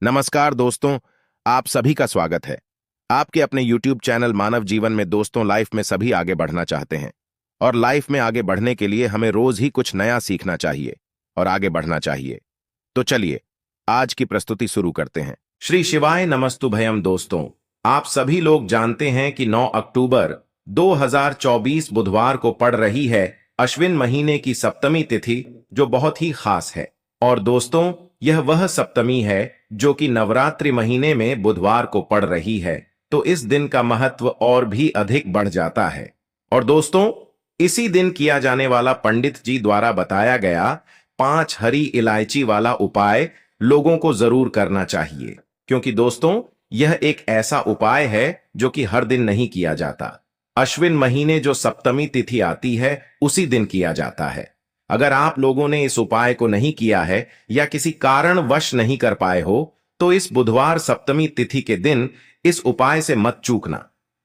नमस्कार दोस्तों, आप सभी का स्वागत है। आपके अपने YouTube चैनल मानव जीवन में दोस्तों लाइफ में सभी आगे बढ़ना चाहते हैं और लाइफ में आगे बढ़ने के लिए हमें रोज ही कुछ नया सीखना चाहिए और आगे बढ़ना चाहिए। तो चलिए आज की प्रस्तुति शुरू करते हैं। श्री शिवाय नमस्तुभयम। दोस्तों, आप सभी लोग जानते हैं कि 9 अक्टूबर 2024 बुधवार को पड़ रही है अश्विन महीने की सप्तमी तिथि, जो बहुत ही खास है। और दोस्तों, यह वह सप्तमी है जो कि नवरात्रि महीने में बुधवार को पड़ रही है, तो इस दिन का महत्व और भी अधिक बढ़ जाता है। और दोस्तों, इसी दिन किया जाने वाला पंडित जी द्वारा बताया गया 5 हरी इलायची वाला उपाय लोगों को जरूर करना चाहिए, क्योंकि दोस्तों यह एक ऐसा उपाय है जो कि हर दिन नहीं किया जाता। अश्विन महीने जो सप्तमी तिथि आती है उसी दिन किया जाता है। अगर आप लोगों ने इस उपाय को नहीं किया है या किसी कारणवश नहीं कर पाए हो, तो इस बुधवार सप्तमी तिथि के दिन इस उपाय से मत चूकना।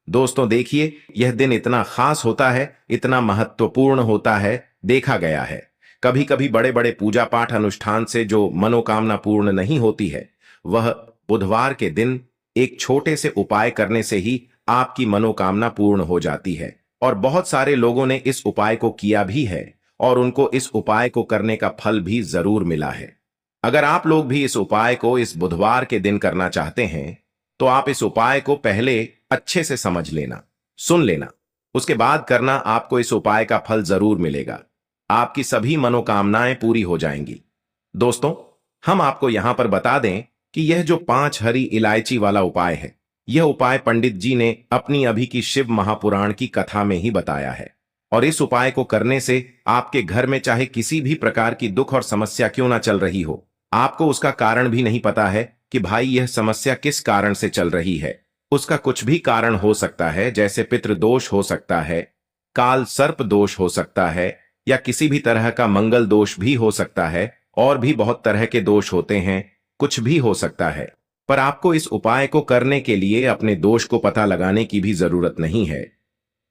दोस्तों देखिए, यह दिन इतना खास होता है, इतना महत्वपूर्ण होता है। देखा गया है कभी कभी बड़े बड़े पूजा पाठ अनुष्ठान से जो मनोकामना पूर्ण नहीं होती है, वह बुधवार के दिन एक छोटे से उपाय करने से ही आपकी मनोकामना पूर्ण हो जाती है। और बहुत सारे लोगों ने इस उपाय को किया भी है और उनको इस उपाय को करने का फल भी जरूर मिला है। अगर आप लोग भी इस उपाय को इस बुधवार के दिन करना चाहते हैं, तो आप इस उपाय को पहले अच्छे से समझ लेना, सुन लेना, उसके बाद करना। आपको इस उपाय का फल जरूर मिलेगा, आपकी सभी मनोकामनाएं पूरी हो जाएंगी। दोस्तों, हम आपको यहां पर बता दें कि यह जो 5 हरी इलायची वाला उपाय है, यह उपाय पंडित जी ने अपनी अभी की शिव महापुराण की कथा में ही बताया है। और इस उपाय को करने से आपके घर में चाहे किसी भी प्रकार की दुख और समस्या क्यों ना चल रही हो, आपको उसका कारण भी नहीं पता है कि भाई यह समस्या किस कारण से चल रही है। उसका कुछ भी कारण हो सकता है, जैसे पितृदोष हो सकता है, काल सर्प दोष हो सकता है, या किसी भी तरह का मंगल दोष भी हो सकता है। और भी बहुत तरह के दोष होते हैं, कुछ भी हो सकता है। पर आपको इस उपाय को करने के लिए अपने दोष को पता लगाने की भी जरूरत नहीं है।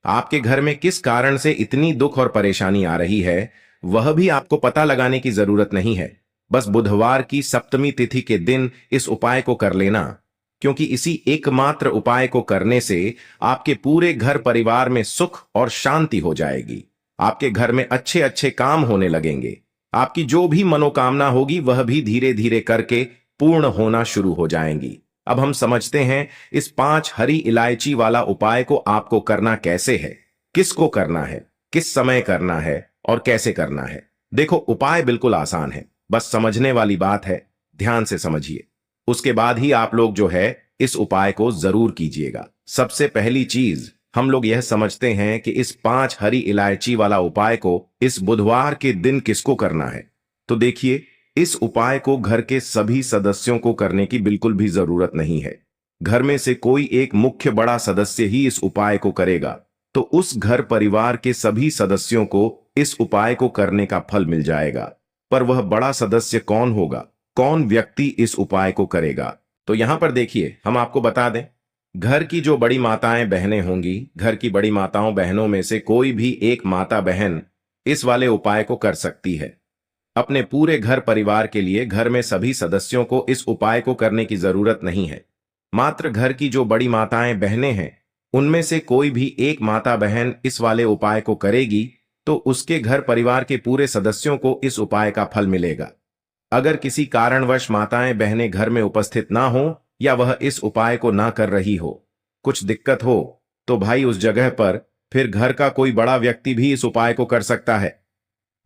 आपके घर में किस कारण से इतनी दुख और परेशानी आ रही है, वह भी आपको पता लगाने की जरूरत नहीं है। बस बुधवार की सप्तमी तिथि के दिन इस उपाय को कर लेना, क्योंकि इसी एकमात्र उपाय को करने से आपके पूरे घर परिवार में सुख और शांति हो जाएगी। आपके घर में अच्छे अच्छे काम होने लगेंगे। आपकी जो भी मनोकामना होगी वह भी धीरे धीरे करके पूर्ण होना शुरू हो जाएंगी। अब हम समझते हैं इस 5 हरी इलायची वाला उपाय को आपको करना कैसे है, किसको करना है, किस समय करना है और कैसे करना है। देखो, उपाय बिल्कुल आसान है, बस समझने वाली बात है। ध्यान से समझिए, उसके बाद ही आप लोग जो है इस उपाय को जरूर कीजिएगा। सबसे पहली चीज हम लोग यह समझते हैं कि इस 5 हरी इलायची वाला उपाय को इस बुधवार के दिन किसको करना है। तो देखिए, इस उपाय को घर के सभी सदस्यों को करने की बिल्कुल भी जरूरत नहीं है। घर में से कोई एक मुख्य बड़ा सदस्य ही इस उपाय को करेगा, तो उस घर परिवार के सभी सदस्यों को इस उपाय को करने का फल मिल जाएगा। पर वह बड़ा सदस्य कौन होगा, कौन व्यक्ति इस उपाय को करेगा? तो यहां पर देखिए, हम आपको बता दें, घर की जो बड़ी माताएं बहनें होंगी, घर की बड़ी माताओं बहनों में से कोई भी एक माता बहन इस वाले उपाय को कर सकती है। अपने पूरे घर परिवार के लिए घर में सभी सदस्यों को इस उपाय को करने की जरूरत नहीं है। मात्र घर की जो बड़ी माताएं बहनें हैं, उनमें से कोई भी एक माता बहन इस वाले उपाय को करेगी, तो उसके घर परिवार के पूरे सदस्यों को इस उपाय का फल मिलेगा। अगर किसी कारणवश माताएं बहनें घर में उपस्थित ना हो या वह इस उपाय को ना कर रही हो, कुछ दिक्कत हो, तो भाई उस जगह पर फिर घर का कोई बड़ा व्यक्ति भी इस उपाय को कर सकता है।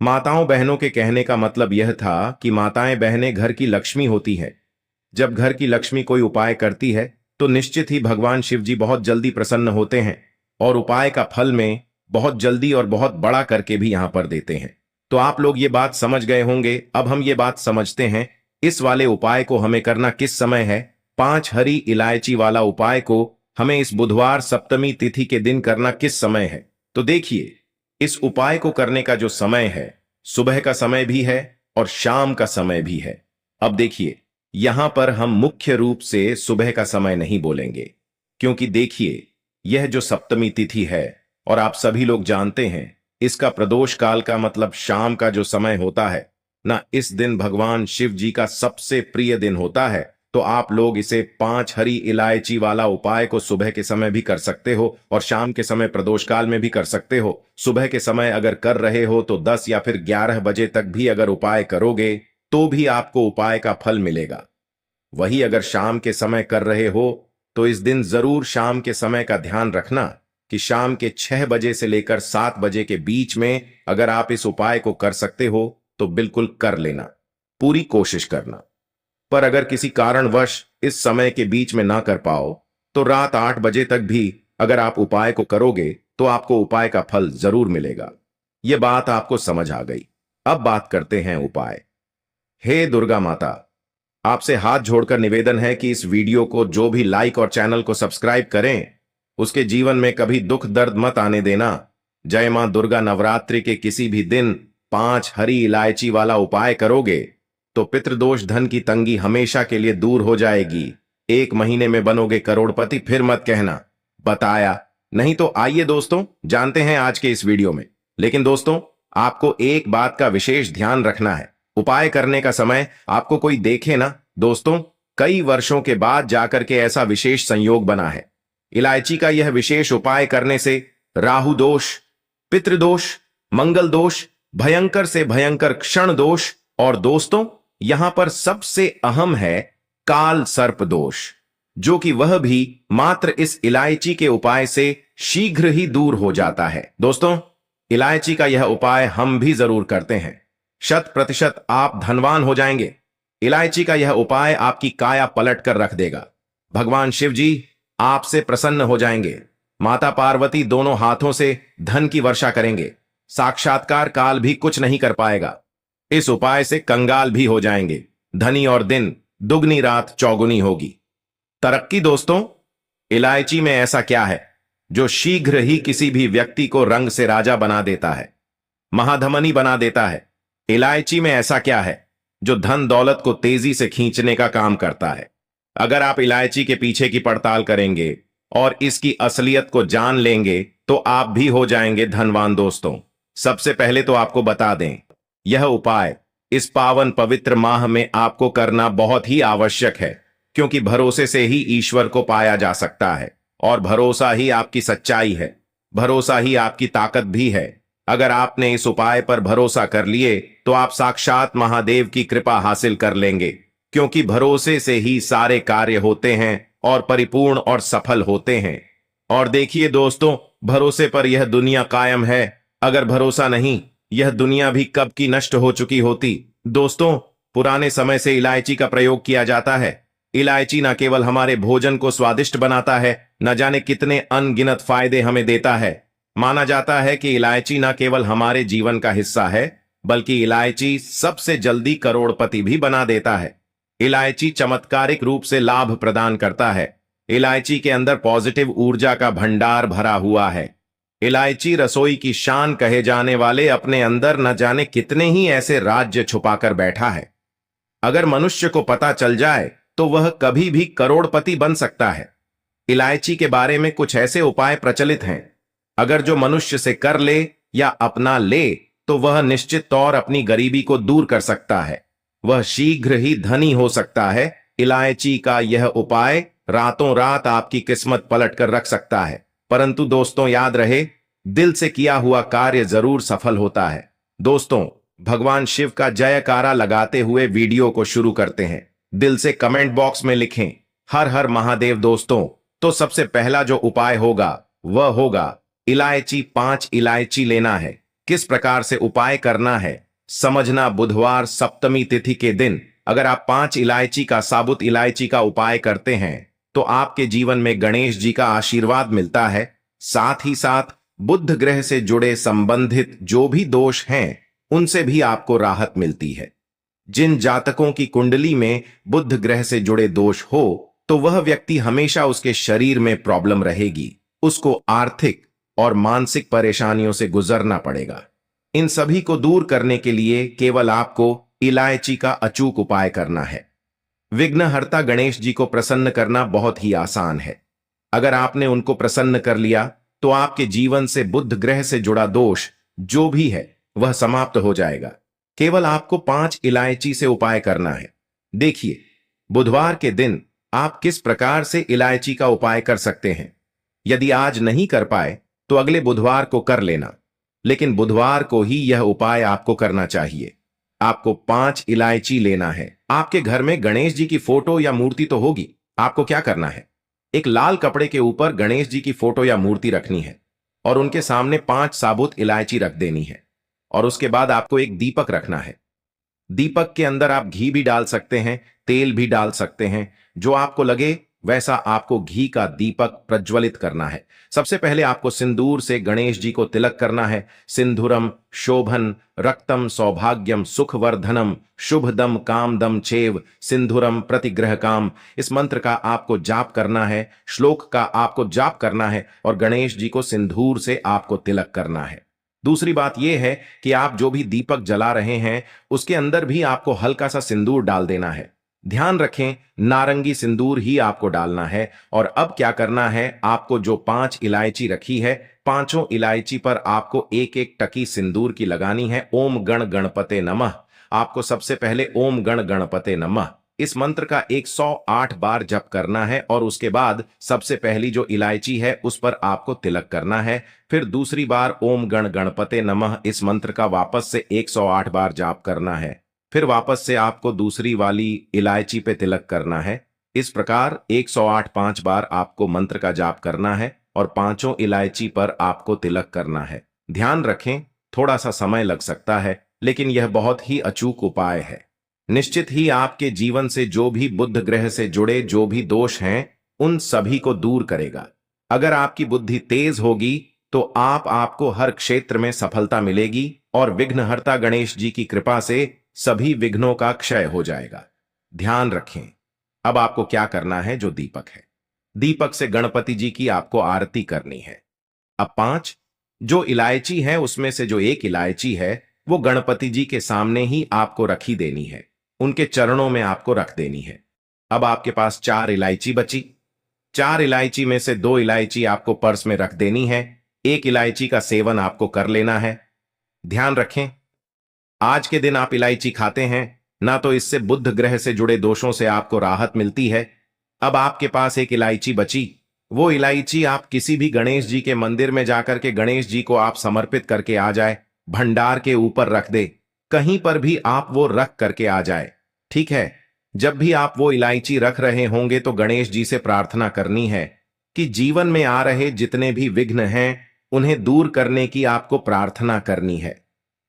माताओं बहनों के कहने का मतलब यह था कि माताएं बहनें घर की लक्ष्मी होती हैं। जब घर की लक्ष्मी कोई उपाय करती है, तो निश्चित ही भगवान शिव जी बहुत जल्दी प्रसन्न होते हैं और उपाय का फल में बहुत जल्दी और बहुत बड़ा करके भी यहां पर देते हैं। तो आप लोग ये बात समझ गए होंगे। अब हम ये बात समझते हैं इस वाले उपाय को हमें करना किस समय है। 5 हरी इलायची वाला उपाय को हमें इस बुधवार सप्तमी तिथि के दिन करना किस समय है। तो देखिए, इस उपाय को करने का जो समय है, सुबह का समय भी है और शाम का समय भी है। अब देखिए, यहां पर हम मुख्य रूप से सुबह का समय नहीं बोलेंगे, क्योंकि देखिए, यह जो सप्तमी तिथि है और आप सभी लोग जानते हैं इसका प्रदोष काल का मतलब शाम का जो समय होता है ना, इस दिन भगवान शिव जी का सबसे प्रिय दिन होता है। तो आप लोग इसे 5 हरी इलायची वाला उपाय को सुबह के समय भी कर सकते हो और शाम के समय प्रदोष काल में भी कर सकते हो। सुबह के समय अगर कर रहे हो तो 10 या फिर 11 बजे तक भी अगर उपाय करोगे तो भी आपको उपाय का फल मिलेगा। वही अगर शाम के समय कर रहे हो तो इस दिन जरूर शाम के समय का ध्यान रखना कि शाम के 6 बजे से लेकर 7 बजे के बीच में अगर आप इस उपाय को कर सकते हो तो बिल्कुल कर लेना, पूरी कोशिश करना। पर अगर किसी कारणवश इस समय के बीच में ना कर पाओ तो रात 8 बजे तक भी अगर आप उपाय को करोगे तो आपको उपाय का फल जरूर मिलेगा। यह बात आपको समझ आ गई। अब बात करते हैं उपाय। हे दुर्गा माता, आपसे हाथ जोड़कर निवेदन है कि इस वीडियो को जो भी लाइक और चैनल को सब्सक्राइब करें उसके जीवन में कभी दुख दर्द मत आने देना। जय मां दुर्गा, नवरात्रि के किसी भी दिन 5 हरी इलायची वाला उपाय करोगे तो पितृदोष धन की तंगी हमेशा के लिए दूर हो जाएगी। 1 महीने में बनोगे करोड़पति, फिर मत कहना बताया नहीं। तो आइए दोस्तों जानते हैं आज के इस वीडियो में। लेकिन दोस्तों आपको एक बात का विशेष ध्यान रखना है, उपाय करने का समय आपको कोई देखे ना। दोस्तों कई वर्षों के बाद जाकर के ऐसा विशेष संयोग बना है। इलायची का यह विशेष उपाय करने से राहु दोष, पितृदोष, मंगल दोष, भयंकर से भयंकर क्षण दोष और दोस्तों यहां पर सबसे अहम है काल सर्प दोष, जो कि वह भी मात्र इस इलायची के उपाय से शीघ्र ही दूर हो जाता है। दोस्तों इलायची का यह उपाय हम भी जरूर करते हैं, 100% आप धनवान हो जाएंगे। इलायची का यह उपाय आपकी काया पलट कर रख देगा। भगवान शिव जी आपसे प्रसन्न हो जाएंगे। माता पार्वती दोनों हाथों से धन की वर्षा करेंगे। साक्षात्कार काल भी कुछ नहीं कर पाएगा। इस उपाय से कंगाल भी हो जाएंगे। धनी और दिन दुगनी रात चौगुनी होगी। तरक्की दोस्तों इलायची में ऐसा क्या है जो शीघ्र ही किसी भी व्यक्ति को रंग से राजा बना देता है, महाधमनी बना देता है। इलायची में ऐसा क्या है जो धन दौलत को तेजी से खींचने का काम करता है। अगर आप इलायची के पीछे की पड़ताल करेंगे और इसकी असलियत को जान लेंगे तो आप भी हो जाएंगे धनवान। दोस्तों सबसे पहले तो आपको बता दें, यह उपाय इस पावन पवित्र माह में आपको करना बहुत ही आवश्यक है, क्योंकि भरोसे से ही ईश्वर को पाया जा सकता है और भरोसा ही आपकी सच्चाई है, भरोसा ही आपकी ताकत भी है। अगर आपने इस उपाय पर भरोसा कर लिए तो आप साक्षात महादेव की कृपा हासिल कर लेंगे, क्योंकि भरोसे से ही सारे कार्य होते हैं और परिपूर्ण और सफल होते हैं। और देखिए दोस्तों भरोसे पर यह दुनिया कायम है, अगर भरोसा नहीं यह दुनिया भी कब की नष्ट हो चुकी होती। दोस्तों पुराने समय से इलायची का प्रयोग किया जाता है। इलायची न केवल हमारे भोजन को स्वादिष्ट बनाता है, न जाने कितने अनगिनत फायदे हमें देता है। माना जाता है कि इलायची न केवल हमारे जीवन का हिस्सा है, बल्कि इलायची सबसे जल्दी करोड़पति भी बना देता है। इलायची चमत्कारिक रूप से लाभ प्रदान करता है। इलायची के अंदर पॉजिटिव ऊर्जा का भंडार भरा हुआ है। इलायची रसोई की शान कहे जाने वाले अपने अंदर न जाने कितने ही ऐसे राज्य छुपाकर बैठा है। अगर मनुष्य को पता चल जाए तो वह कभी भी करोड़पति बन सकता है। इलायची के बारे में कुछ ऐसे उपाय प्रचलित हैं, अगर जो मनुष्य से कर ले या अपना ले तो वह निश्चित तौर अपनी गरीबी को दूर कर सकता है, वह शीघ्र ही धनी हो सकता है। इलायची का यह उपाय रातों रात आपकी किस्मत पलट कर रख सकता है। परंतु दोस्तों याद रहे, दिल से किया हुआ कार्य जरूर सफल होता है। दोस्तों भगवान शिव का जयकारा लगाते हुए वीडियो को शुरू करते हैं। दिल से कमेंट बॉक्स में लिखें हर हर महादेव। दोस्तों तो सबसे पहला जो उपाय होगा वह होगा इलायची। 5 इलायची लेना है। किस प्रकार से उपाय करना है समझना। बुधवार सप्तमी तिथि के दिन अगर आप 5 इलायची का, साबुत इलायची का उपाय करते हैं तो आपके जीवन में गणेश जी का आशीर्वाद मिलता है। साथ ही साथ बुध ग्रह से जुड़े संबंधित जो भी दोष हैं उनसे भी आपको राहत मिलती है। जिन जातकों की कुंडली में बुध ग्रह से जुड़े दोष हो तो वह व्यक्ति हमेशा उसके शरीर में प्रॉब्लम रहेगी, उसको आर्थिक और मानसिक परेशानियों से गुजरना पड़ेगा। इन सभी को दूर करने के लिए केवल आपको इलायची का अचूक उपाय करना है। विघ्नहर्ता गणेश जी को प्रसन्न करना बहुत ही आसान है। अगर आपने उनको प्रसन्न कर लिया तो आपके जीवन से बुध ग्रह से जुड़ा दोष जो भी है वह समाप्त हो जाएगा। केवल आपको 5 इलायची से उपाय करना है। देखिए बुधवार के दिन आप किस प्रकार से इलायची का उपाय कर सकते हैं? यदि आज नहीं कर पाए तो अगले बुधवार को कर लेना, लेकिन बुधवार को ही यह उपाय आपको करना चाहिए। आपको 5 इलायची लेना है। आपके घर में गणेश जी की फोटो या मूर्ति तो होगी। आपको क्या करना है? एक लाल कपड़े के ऊपर गणेश जी की फोटो या मूर्ति रखनी है और उनके सामने 5 साबुत इलायची रख देनी है। और उसके बाद आपको एक दीपक रखना है। दीपक के अंदर आप घी भी डाल सकते हैं, तेल भी डाल सकते हैं, जो आपको लगे वैसा आपको घी का दीपक प्रज्वलित करना है। सबसे पहले आपको सिंदूर से गणेश जी को तिलक करना है। सिंधुरम शोभन रक्तम सौभाग्यम सुखवर्धनम शुभदम कामदम चेव सिंधुरम प्रतिग्रह काम, इस मंत्र का आपको जाप करना है, श्लोक का आपको जाप करना है और गणेश जी को सिंदूर से आपको तिलक करना है। दूसरी बात यह है कि आप जो भी दीपक जला रहे हैं उसके अंदर भी आपको हल्का सा सिंदूर डाल देना है। ध्यान रखें, नारंगी सिंदूर ही आपको डालना है। और अब क्या करना है, आपको जो 5 इलायची रखी है, पांचों इलायची पर आपको एक एक टकी सिंदूर की लगानी है। ओम गण गणपते नमः। आपको सबसे पहले ओम गण गणपते नमः इस मंत्र का 108 बार जप करना है और उसके बाद सबसे पहली जो इलायची है उस पर आपको तिलक करना है। फिर दूसरी बार ओम गण गणपते नमः इस मंत्र का वापस से 108 बार जाप करना है। फिर वापस से आपको दूसरी वाली इलायची पे तिलक करना है। इस प्रकार 108 5 बार आपको मंत्र का जाप करना है और पांचों इलायची पर आपको तिलक करना है। ध्यान रखें, थोड़ा सा समय लग सकता है, लेकिन यह बहुत ही अचूक उपाय है। निश्चित ही आपके जीवन से जो भी बुध ग्रह से जुड़े जो भी दोष हैं उन सभी को दूर करेगा। अगर आपकी बुद्धि तेज होगी तो आपको हर क्षेत्र में सफलता मिलेगी और विघ्नहर्ता गणेश जी की कृपा से सभी विघ्नों का क्षय हो जाएगा। ध्यान रखें, अब आपको क्या करना है, जो दीपक है, दीपक से गणपति जी की आपको आरती करनी है। अब 5 जो इलायची है उसमें से जो एक इलायची है वो गणपति जी के सामने ही आपको रखी देनी है, उनके चरणों में आपको रख देनी है। अब आपके पास 4 इलायची बची। 4 इलायची में से 2 इलायची आपको पर्स में रख देनी है। एक इलायची का सेवन आपको कर लेना है। ध्यान रखें, आज के दिन आप इलायची खाते हैं ना तो इससे बुध ग्रह से जुड़े दोषों से आपको राहत मिलती है। अब आपके पास एक इलायची बची। वो इलायची आप किसी भी गणेश जी के मंदिर में जाकर के गणेश जी को आप समर्पित करके आ जाए, भंडार के ऊपर रख दे, कहीं पर भी आप वो रख करके आ जाए। ठीक है, जब भी आप वो इलायची रख रहे होंगे तो गणेश जी से प्रार्थना करनी है कि जीवन में आ रहे जितने भी विघ्न हैं उन्हें दूर करने की आपको प्रार्थना करनी है।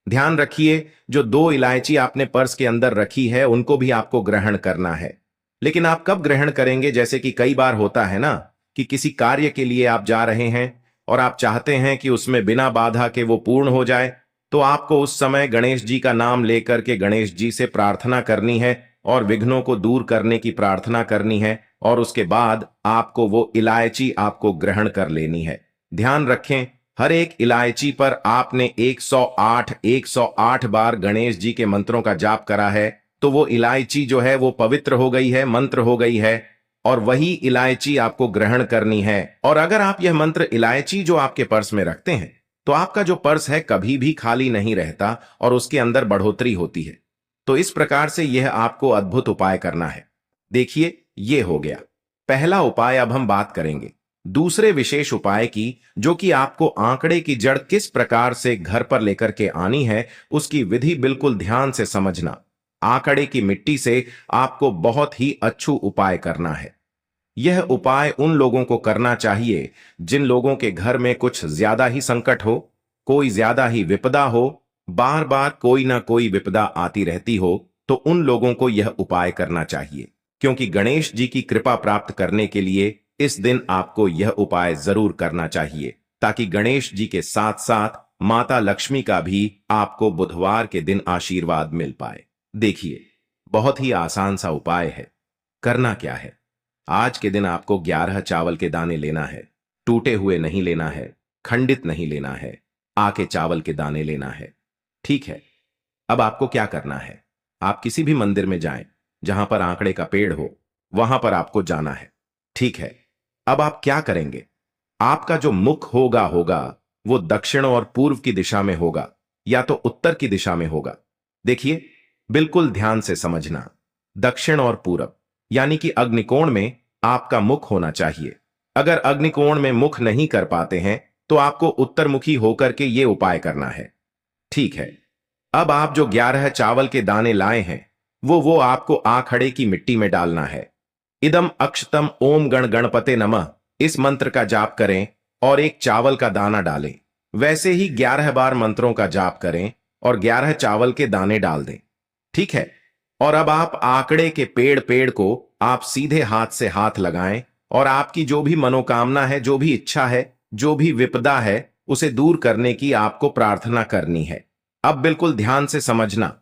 ध्यान रखिए, जो 2 इलायची आपने पर्स के अंदर रखी है उनको भी आपको ग्रहण करना है। लेकिन आप कब ग्रहण करेंगे? जैसे कि कई बार होता है ना कि किसी कार्य के लिए आप जा रहे हैं और आप चाहते हैं कि उसमें बिना बाधा के वो पूर्ण हो जाए, तो आपको उस समय गणेश जी का नाम लेकर के गणेश जी से प्रार्थना करनी है और विघ्नों को दूर करने की प्रार्थना करनी है और उसके बाद आपको वो इलायची आपको ग्रहण कर लेनी है। ध्यान रखें, हर एक इलायची पर आपने 108 बार गणेश जी के मंत्रों का जाप करा है तो वो इलायची जो है वो पवित्र हो गई है, मंत्र हो गई है और वही इलायची आपको ग्रहण करनी है। और अगर आप यह मंत्र इलायची जो आपके पर्स में रखते हैं तो आपका जो पर्स है कभी भी खाली नहीं रहता और उसके अंदर बढ़ोतरी होती है। तो इस प्रकार से यह आपको अद्भुत उपाय करना है। देखिए, ये हो गया पहला उपाय। अब हम बात करेंगे दूसरे विशेष उपाय की, जो कि आपको आंकड़े की जड़ किस प्रकार से घर पर लेकर के आनी है उसकी विधि बिल्कुल ध्यान से समझना। आंकड़े की मिट्टी से आपको बहुत ही अच्छू उपाय करना है। यह उपाय उन लोगों को करना चाहिए जिन लोगों के घर में कुछ ज्यादा ही संकट हो, कोई ज्यादा ही विपदा हो, बार बार कोई ना कोई विपदा आती रहती हो, तो उन लोगों को यह उपाय करना चाहिए। क्योंकि गणेश जी की कृपा प्राप्त करने के लिए इस दिन आपको यह उपाय जरूर करना चाहिए, ताकि गणेश जी के साथ साथ माता लक्ष्मी का भी आपको बुधवार के दिन आशीर्वाद मिल पाए। देखिए, बहुत ही आसान सा उपाय है। करना क्या है, आज के दिन आपको 11 चावल के दाने लेना है। टूटे हुए नहीं लेना है, खंडित नहीं लेना है, आके चावल के दाने लेना है। ठीक है, अब आपको क्या करना है, आप किसी भी मंदिर में जाएं जहां पर आंकड़े का पेड़ हो, वहां पर आपको जाना है। ठीक है, अब आप क्या करेंगे, आपका जो मुख होगा वो दक्षिण और पूर्व की दिशा में होगा या तो उत्तर की दिशा में होगा। देखिए, बिल्कुल ध्यान से समझना, दक्षिण और पूरब यानी कि अग्निकोण में आपका मुख होना चाहिए। अगर अग्निकोण में मुख नहीं कर पाते हैं तो आपको उत्तरमुखी होकर के ये उपाय करना है। ठीक है। अब आप जो 11 चावल के दाने लाए हैं वो आपको आखड़े की मिट्टी में डालना है। इदम अक्षतम ओम गण गणपते नमः इस मंत्र का जाप करें और एक चावल का दाना डालें। वैसे ही 11 बार मंत्रों का जाप करें और 11 चावल के दाने डाल दें। ठीक है। और अब आप आंकड़े के पेड़ पेड़ को आप सीधे हाथ से हाथ लगाएं और आपकी जो भी मनोकामना है, जो भी इच्छा है, जो भी विपदा है, उसे दूर करने की आपको प्रार्थना करनी है। अब बिल्कुल ध्यान से समझना,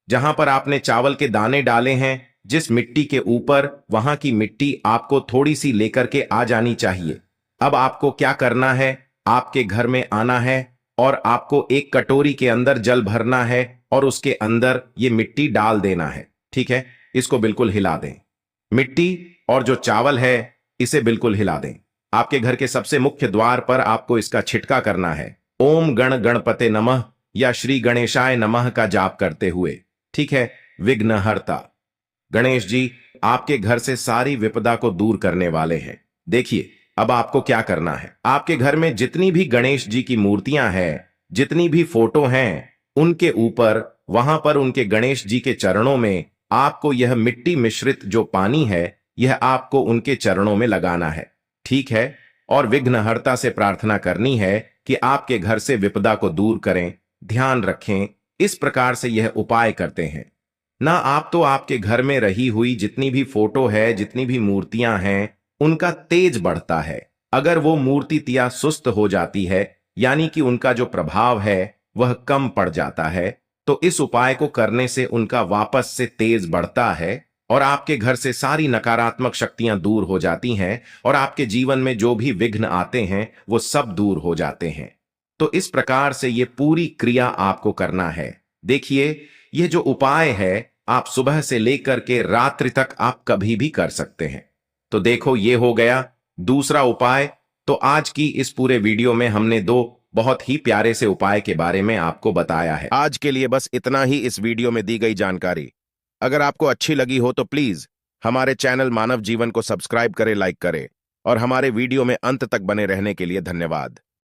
जहां पर आपने चावल के दाने डाले हैं, जिस मिट्टी के ऊपर, वहां की मिट्टी आपको थोड़ी सी लेकर के आ जानी चाहिए। अब आपको क्या करना है, आपके घर में आना है और आपको एक कटोरी के अंदर जल भरना है और उसके अंदर ये मिट्टी डाल देना है। ठीक है। इसको बिल्कुल हिला दें। मिट्टी और जो चावल है इसे बिल्कुल हिला दें। आपके घर के सबसे मुख्य द्वार पर आपको इसका छिटका करना है। ओम गण गणपते नमः या श्री गणेशाय नमः का जाप करते हुए। ठीक है। विघ्नहर्ता गणेश जी आपके घर से सारी विपदा को दूर करने वाले हैं। देखिए अब आपको क्या करना है, आपके घर में जितनी भी गणेश जी की मूर्तियां हैं, जितनी भी फोटो हैं, उनके ऊपर, वहां पर उनके गणेश जी के चरणों में आपको यह मिट्टी मिश्रित जो पानी है यह आपको उनके चरणों में लगाना है। ठीक है। और विघ्नहर्ता से प्रार्थना करनी है कि आपके घर से विपदा को दूर करें। ध्यान रखें, इस प्रकार से यह उपाय करते हैं ना आप तो आपके घर में रही हुई जितनी भी फोटो है, जितनी भी मूर्तियां हैं, उनका तेज बढ़ता है। अगर वो मूर्तियां सुस्त हो जाती है, यानी कि उनका जो प्रभाव है वह कम पड़ जाता है, तो इस उपाय को करने से उनका वापस से तेज बढ़ता है और आपके घर से सारी नकारात्मक शक्तियां दूर हो जाती हैं और आपके जीवन में जो भी विघ्न आते हैं वो सब दूर हो जाते हैं। तो इस प्रकार से ये पूरी क्रिया आपको करना है। देखिए यह जो उपाय है आप सुबह से लेकर के रात्रि तक आप कभी भी कर सकते हैं। तो देखो ये हो गया दूसरा उपाय। तो आज की इस पूरे वीडियो में हमने दो बहुत ही प्यारे से उपाय के बारे में आपको बताया है। आज के लिए बस इतना ही इस वीडियो में दी गई जानकारी। अगर आपको अच्छी लगी हो तो प्लीज हमारे चैनल मानव जीवन को सब्सक्राइब करें, लाइक करें और हमारे वीडियो में अंत तक बने रहने के लिए धन्यवाद।